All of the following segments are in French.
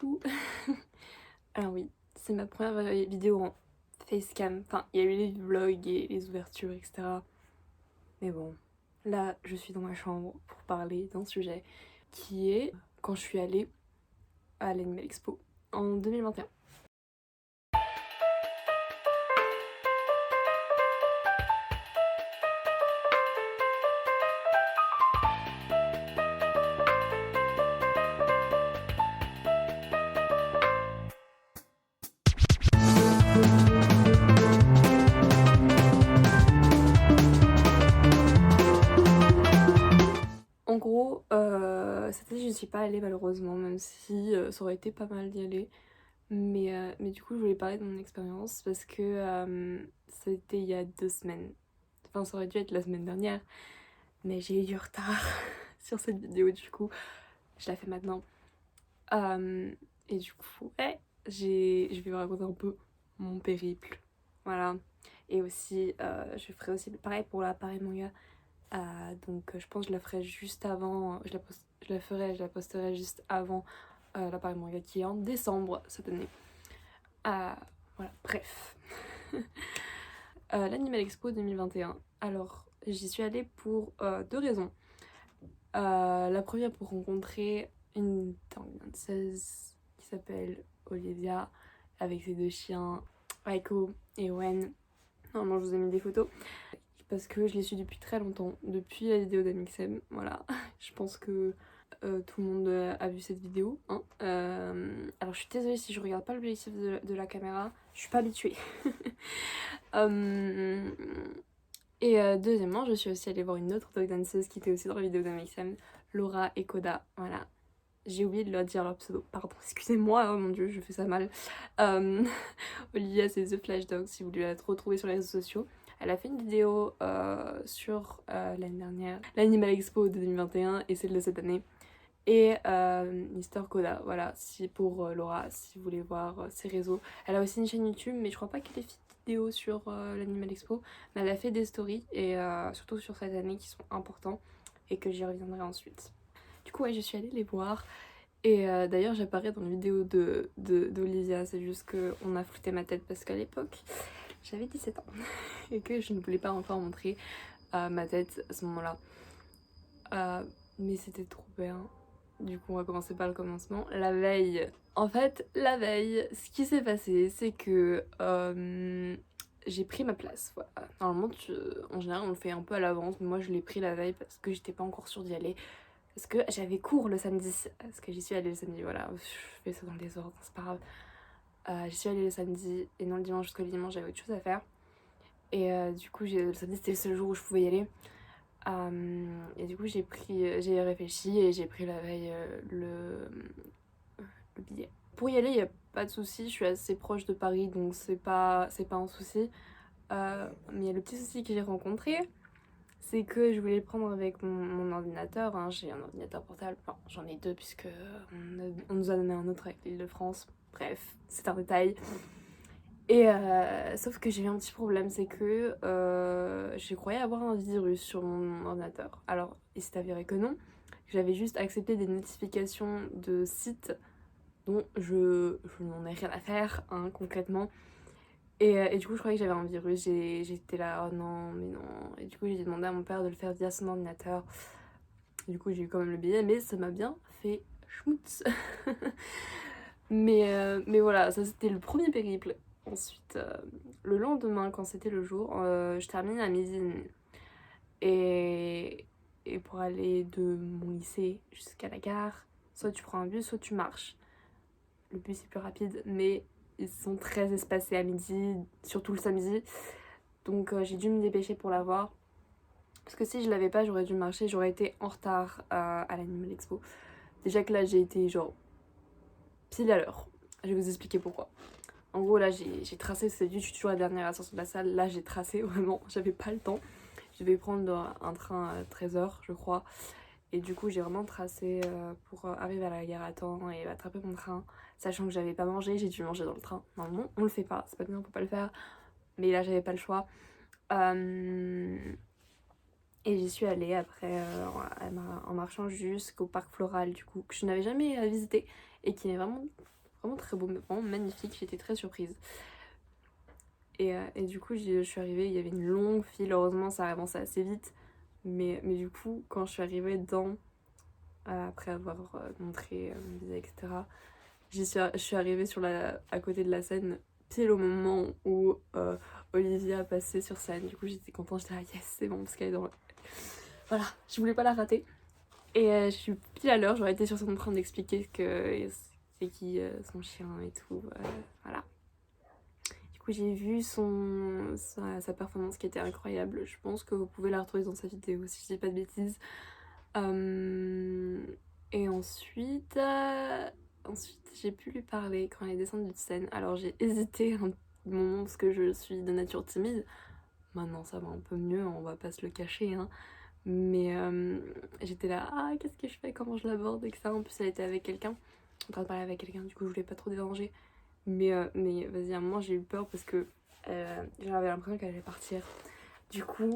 coucou. Alors oui, c'est ma première vidéo en facecam. Enfin, il y a eu les vlogs et les ouvertures, etc. Mais bon, là, je suis dans ma chambre pour parler d'un sujet qui est quand je suis allée à l'Animal Expo en 2021. En gros, cette année je ne suis pas allée malheureusement, même si ça aurait été pas mal d'y aller. Mais du coup, je voulais parler de mon expérience parce que c'était il y a 2 semaines. Enfin, ça aurait dû être la semaine dernière, mais j'ai eu du retard sur cette vidéo, du coup, je la fais maintenant. Et du coup, ouais, je vais vous raconter un peu mon périple. Voilà. Et aussi, je ferai aussi pareil pour la Paris Manga. Donc je pense que je la ferai juste avant, je la posterai juste avant la Paris Manga qui est en décembre cette année. Voilà, bref. L'Animal Expo 2021. Alors, j'y suis allée pour 2 raisons. La première pour rencontrer une danseuse qui s'appelle Olivia avec ses 2 chiens, Aiko et Owen. Normalement, je vous ai mis des photos parce que je les suis depuis très longtemps, depuis la vidéo d'Amixem. Voilà, je pense que tout le monde a vu cette vidéo. Hein. Alors, je suis désolée si je regarde pas l'objectif de la caméra, je suis pas habituée. Et deuxièmement, je suis aussi allée voir une autre dog danseuse qui était aussi dans la vidéo d'Amixem, Laura et Koda. Voilà. J'ai oublié de leur dire leur pseudo, pardon, excusez-moi, oh mon dieu, je fais ça mal. Olivia, c'est The Flash Dog, si vous voulez la retrouver sur les réseaux sociaux. Elle a fait une vidéo sur l'année dernière, l'Animal Expo de 2021 et celle de cette année. Et Mister Koda, voilà, si pour Laura, si vous voulez voir ses réseaux. Elle a aussi une chaîne YouTube, mais je crois pas qu'elle ait fait de vidéo sur l'Animal Expo. Mais elle a fait des stories, et surtout sur cette année, qui sont importants, et que j'y reviendrai ensuite. Du coup, ouais, je suis allée les voir. Et d'ailleurs, j'apparais dans la vidéo d'Olivia, c'est juste qu'on a flouté ma tête parce qu'à l'époque, j'avais 17 ans et que je ne voulais pas encore montrer ma tête à ce moment-là. Mais c'était trop bien. Du coup, on va commencer par le commencement. La veille, la veille, ce qui s'est passé, c'est que j'ai pris ma place. Voilà. Normalement, en général, on le fait un peu à l'avance, mais moi, je l'ai pris la veille parce que j'étais pas encore sûre d'y aller. Parce que j'avais cours le samedi, parce que j'y suis allée le samedi, voilà, je fais ça dans le désordre, c'est pas grave. J'y suis allée le samedi, et non le dimanche, parce que le dimanche j'avais autre chose à faire. Et du coup, le samedi c'était le seul jour où je pouvais y aller. Et du coup, j'ai réfléchi et j'ai pris la veille le billet. Pour y aller, il n'y a pas de souci, je suis assez proche de Paris, donc c'est pas un souci. Mais il y a le petit souci que j'ai rencontré, c'est que je voulais le prendre avec mon ordinateur. Hein. J'ai un ordinateur portable, enfin j'en ai 2 puisque on nous a donné un autre avec l'Île-de-France. Bref, c'est un détail. Et sauf que j'ai eu un petit problème, c'est que je croyais avoir un virus sur mon ordinateur. Alors, il s'est avéré que non. J'avais juste accepté des notifications de sites dont je n'en ai rien à faire, hein, concrètement. Et du coup, je croyais que j'avais un virus. J'étais là, oh non, mais non. Et du coup, j'ai demandé à mon père de le faire via son ordinateur. Du coup, j'ai eu quand même le billet, mais ça m'a bien fait schmutz. Mais voilà, ça c'était le premier périple. Ensuite, le lendemain, quand c'était le jour, je termine à midi et demi. Et pour aller de mon lycée jusqu'à la gare, soit tu prends un bus, soit tu marches. Le bus est plus rapide, mais ils sont très espacés à midi, surtout le samedi. Donc j'ai dû me dépêcher pour l'avoir. Parce que si je l'avais pas, j'aurais dû marcher, j'aurais été en retard à l'Animal Expo. Déjà que là, j'ai été genre pile à l'heure. Je vais vous expliquer pourquoi. En gros, là, j'ai tracé, c'est du, je suis toujours la dernière à sortir de la salle. Là, j'ai tracé, vraiment, j'avais pas le temps. Je devais prendre un train à 13h, je crois. Et du coup, j'ai vraiment tracé pour arriver à la gare à temps et attraper mon train. Sachant que j'avais pas mangé, j'ai dû manger dans le train. Normalement, on le fait pas, c'est pas bien, on peut pas le faire. Mais là, j'avais pas le choix. Et j'y suis allée après en marchant jusqu'au parc floral, du coup, que je n'avais jamais visité. et qui est vraiment, vraiment très beau, vraiment magnifique, j'étais très surprise. Et du coup, je suis arrivée, il y avait une longue file, heureusement ça avançait assez vite, mais du coup, quand je suis arrivée dedans, après avoir montré mon visa, etc., je suis arrivée à côté de la scène, pile au moment où Olivia passait sur scène. Du coup, j'étais contente, j'étais là, yes, c'est bon, parce qu'elle est dans... Voilà, je voulais pas la rater. Et je suis pile à l'heure, j'aurais été sur scène en train d'expliquer que c'est qui son chien et tout, voilà. Du coup, j'ai vu sa performance qui était incroyable. Je pense que vous pouvez la retrouver dans sa vidéo si je dis pas de bêtises. Et ensuite, j'ai pu lui parler quand elle est descendue de scène. Alors j'ai hésité un moment parce que je suis de nature timide. Maintenant ça va un peu mieux, on va pas se le cacher, hein. Mais j'étais là, qu'est-ce que je fais, comment je l'aborde, etc. En plus elle était avec quelqu'un, en train de parler avec quelqu'un, du coup je voulais pas trop déranger. Mais vas-y, à un moment j'ai eu peur parce que j'avais l'impression qu'elle allait partir. Du coup,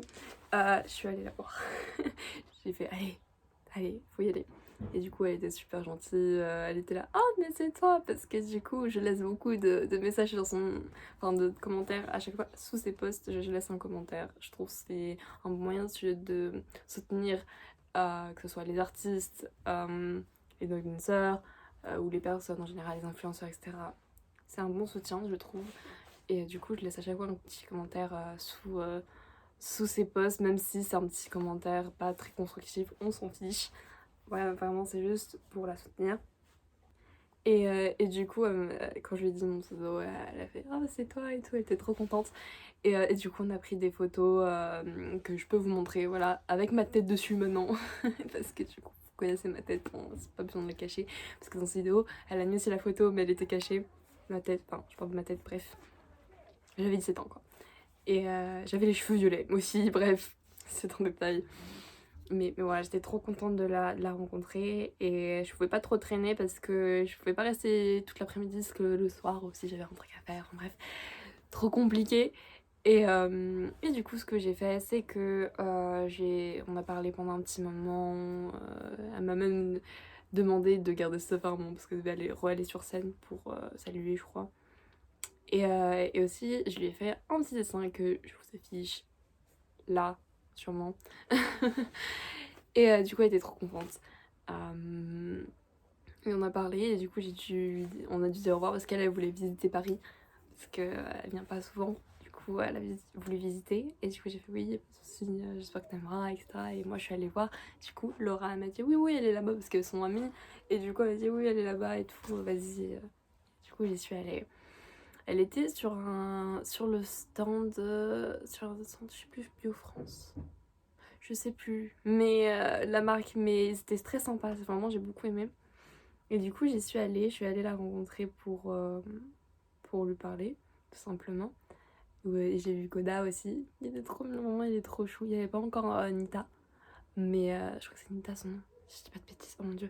je suis allée la voir. J'ai fait, allez, faut y aller. Et du coup, elle était super gentille, elle était là, mais c'est toi, parce que du coup, je laisse beaucoup de messages sur enfin, de commentaires à chaque fois sous ses posts, je laisse un commentaire. Je trouve que c'est un bon moyen de soutenir, que ce soit les artistes, les influenceurs, ou les personnes en général, les influenceurs, etc. C'est un bon soutien, je trouve. Et du coup, je laisse à chaque fois un petit commentaire sous ses posts, même si c'est un petit commentaire pas très constructif, on s'en fiche. Ouais, vraiment, c'est juste pour la soutenir. Et du coup, quand je lui ai dit mon pseudo, elle a fait c'est toi et tout, elle était trop contente. Et du coup, on a pris des photos que je peux vous montrer, voilà, avec ma tête dessus maintenant. Parce que du coup, vous connaissez ma tête, bon, c'est pas besoin de la cacher. Parce que dans cette vidéo, elle a mis aussi la photo, mais elle était cachée. Ma tête, enfin, je parle de ma tête, bref. J'avais 17 ans, quoi. Et j'avais les cheveux violets aussi, bref, c'est un détail. Mais voilà, j'étais trop contente de la rencontrer et je pouvais pas trop traîner parce que je pouvais pas rester toute l'après-midi parce que le soir aussi j'avais un truc à faire, enfin, bref, trop compliqué. Et du coup, ce que j'ai fait, c'est que on a parlé pendant un petit moment, elle m'a même demandé de garder ce moment parce qu'elle devait aller sur scène pour saluer, je crois. Et aussi, je lui ai fait un petit dessin que je vous affiche là, sûrement. Et du coup, elle était trop contente. Et on a parlé, et du coup, on a dû dire au revoir parce qu'elle voulait visiter Paris. Parce qu'elle vient pas souvent. Du coup, elle a voulu visiter. Et du coup, j'ai fait oui, y a pas de souci, j'espère que t'aimeras, etc. Et moi, je suis allée voir. Du coup, Laura, elle m'a dit oui, elle est là-bas parce qu'elles sont amies. Et du coup, elle m'a dit oui, elle est là-bas et tout, vas-y. Du coup, j'y suis allée. Elle était sur le stand, je sais plus, Bio France. Je sais plus. Mais la marque, mais c'était très sympa. Vraiment, j'ai beaucoup aimé. Et du coup, je suis allée la rencontrer pour lui parler, tout simplement. Et j'ai vu Koda aussi. Il était trop mignon, il est trop chou. Il n'y avait pas encore Nita. Mais je crois que c'est Nita son nom. Je dis pas de bêtises, oh mon dieu.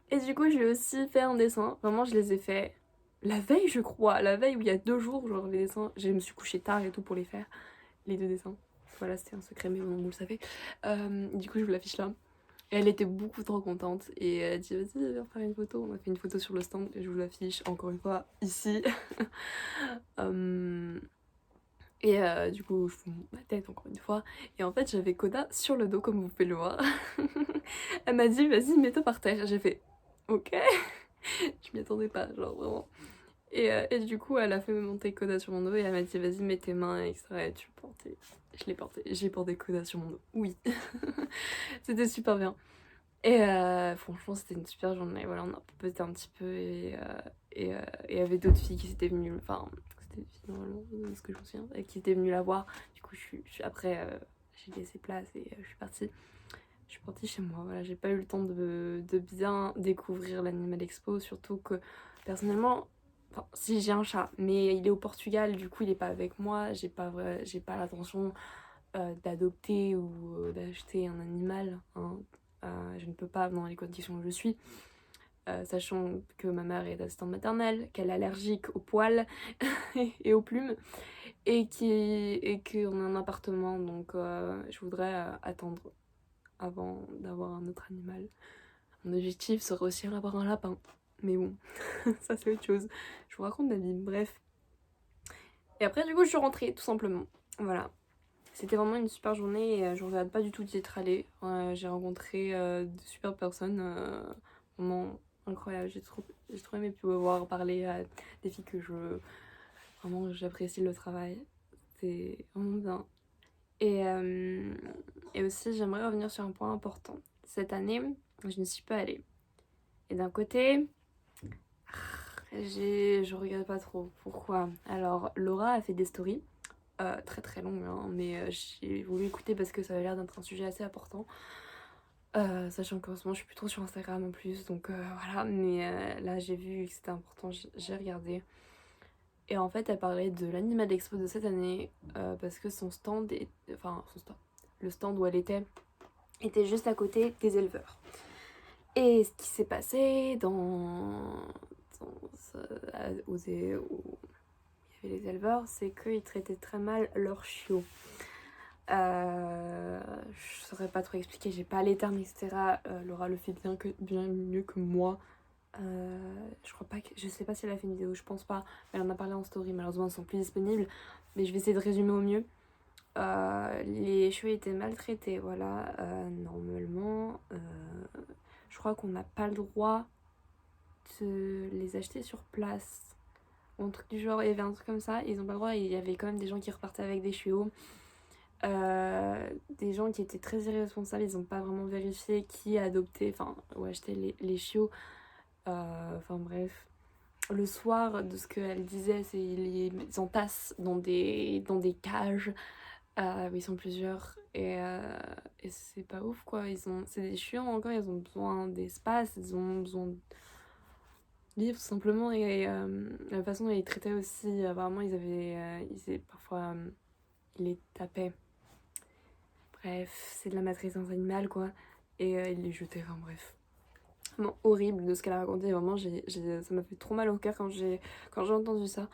Et du coup, je lui ai aussi fait un dessin. Vraiment, je les ai fait la veille, je crois. La veille où il y a 2 jours, genre les dessins. Je me suis couchée tard et tout pour les faire. Les 2 dessins. Voilà, c'était un secret, mais bon, vous le savez. Du coup, je vous l'affiche là. Et elle était beaucoup trop contente. Et elle a dit, vas-y, viens faire une photo. On a fait une photo sur le stand et je vous l'affiche encore une fois ici. Du coup, je vous montre ma tête encore une fois. Et en fait, j'avais Koda sur le dos, comme vous pouvez le voir. Elle m'a dit, vas-y, mets-toi par terre. J'ai fait, ok. Je m'y attendais pas, genre vraiment. Et du coup, elle a fait monter Koda sur mon dos et elle m'a dit, vas-y, mets tes mains, etc. Et tu le portais. Je l'ai porté. J'ai porté Koda sur mon dos. Oui. C'était super bien. Et franchement, c'était une super journée. Voilà, on a papoté un petit peu et il y avait d'autres filles qui s'étaient venues. Enfin, c'était des filles normalement, de ce que je me souviens, et qui étaient venues la voir. Du coup, après, j'ai laissé place et je suis partie. Je suis partie chez moi. Voilà, j'ai pas eu le temps de bien découvrir l'Animal Expo, surtout que personnellement. Enfin, si j'ai un chat, mais il est au Portugal, du coup il est pas avec moi, j'ai pas l'intention d'adopter ou d'acheter un animal, hein. Je ne peux pas dans les conditions où je suis, sachant que ma mère est assistante maternelle, qu'elle est allergique aux poils et aux plumes, et qu'on a un appartement, donc je voudrais attendre avant d'avoir un autre animal. Mon objectif serait aussi d'avoir un lapin. Mais bon, ça c'est autre chose. Je vous raconte ma vie, bref. Et après du coup je suis rentrée tout simplement. Voilà. C'était vraiment une super journée et je regrette pas du tout d'y être allée. J'ai rencontré de super personnes. Vraiment incroyable. J'ai trop aimé pouvoir parler à des filles que vraiment j'apprécie le travail. C'est vraiment bien. Et aussi j'aimerais revenir sur un point important. Cette année, je ne suis pas allée. Et d'un côté, je regrette pas trop. Pourquoi? Alors Laura a fait des stories. Très très longues, hein, mais j'ai voulu écouter parce que ça avait l'air d'être un sujet assez important. Sachant qu'en ce moment je suis plus trop sur Instagram en plus, donc voilà. Mais là j'ai vu que c'était important, j'ai regardé. Et en fait elle parlait de l'Animal Expo de cette année parce que son stand, le stand où elle était juste à côté des éleveurs. Et ce qui s'est passé où il y avait les éleveurs, c'est qu'ils traitaient très mal leurs chiots. Je saurais pas trop expliquer, j'ai pas les termes, etc. Laura le fait bien mieux que moi. Je sais pas si elle a fait une vidéo, je pense pas. Elle en a parlé en story, malheureusement elles sont plus disponibles. Mais je vais essayer de résumer au mieux. Les cheveux étaient maltraités, voilà. Normalement, je crois qu'on n'a pas le droit de les acheter sur place. Ou un truc du genre, il y avait un truc comme ça, ils ont pas le droit. Et il y avait quand même des gens qui repartaient avec des chiots. Des gens qui étaient très irresponsables, ils n'ont pas vraiment vérifié qui a adopté, ou acheté les chiots. Bref. Le soir, de ce qu'elle disait, c'est qu'ils les entassent dans des cages. Où ils sont plusieurs. Et c'est pas ouf quoi. C'est des chiots encore, ils ont besoin d'espace, ils ont besoin de vivre tout simplement. Et la façon dont ils les traitaient aussi, apparemment parfois ils les tapaient. Bref, c'est de la maltraitance animale quoi. Et il les jetait, bref. Vraiment horrible de ce qu'elle a raconté, vraiment ça m'a fait trop mal au cœur quand j'ai entendu ça.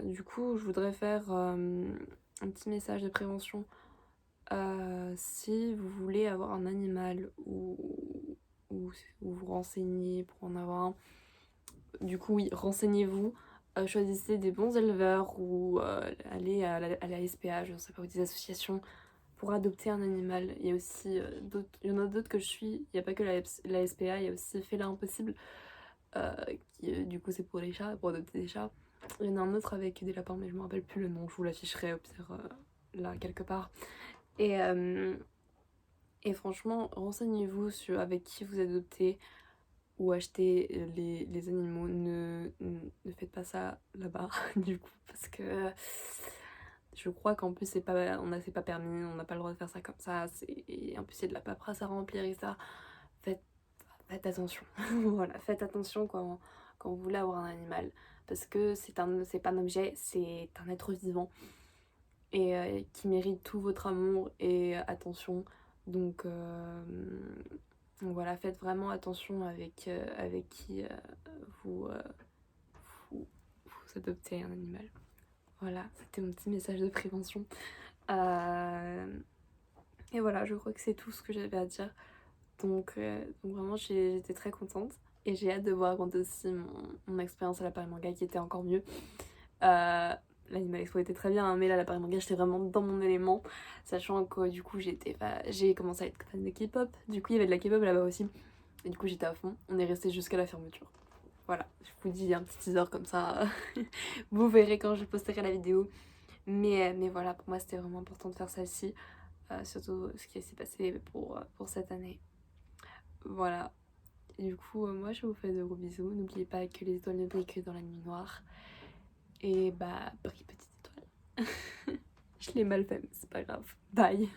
Du coup, je voudrais faire un petit message de prévention. Si vous voulez avoir un animal ou vous renseigner pour en avoir un, du coup oui, renseignez-vous. Choisissez des bons éleveurs ou allez à la SPA, je ne sais pas, ou des associations pour adopter un animal. Il y a aussi il y en a d'autres que je suis, il n'y a pas que la SPA, il y a aussi Félin Impossible, qui du coup c'est pour les chats, pour adopter des chats. Il y en a un autre avec des lapins, mais je me rappelle plus le nom, je vous l'afficherai au pire là quelque part. Et franchement, renseignez-vous sur avec qui vous adoptez ou achetez les animaux. Ne faites pas ça là-bas, du coup, parce que je crois qu'en plus c'est pas permis, on n'a pas le droit de faire ça comme ça. Et en plus il y a de la paperasse à remplir et ça. Faites attention. Voilà, faites attention quand vous voulez avoir un animal. Parce que c'est pas un objet, c'est un être vivant. Et qui mérite tout votre amour et attention. Donc voilà, faites vraiment attention avec qui vous, vous adoptez un animal. Voilà, c'était mon petit message de prévention. Et voilà, je crois que c'est tout ce que j'avais à dire. Donc vraiment, j'étais très contente. Et j'ai hâte de vous raconter aussi mon expérience à la Paris Manga qui était encore mieux. L'Animal Expo était très bien, hein, mais là, la Paris Manga, j'étais vraiment dans mon élément. Sachant que du coup, j'ai commencé à être fan de K-pop. Du coup, il y avait de la K-pop là-bas aussi. Et du coup, j'étais à fond. On est resté jusqu'à la fermeture. Voilà, je vous dis un petit teaser comme ça. Vous verrez quand je posterai la vidéo. Mais voilà, pour moi, c'était vraiment important de faire celle-ci. Surtout ce qui s'est passé pour cette année. Voilà. Et du coup, moi, je vous fais de gros bisous. N'oubliez pas que les étoiles ne brillent que dans la nuit noire. Et brille petite étoile. Je l'ai mal fait, mais c'est pas grave. Bye.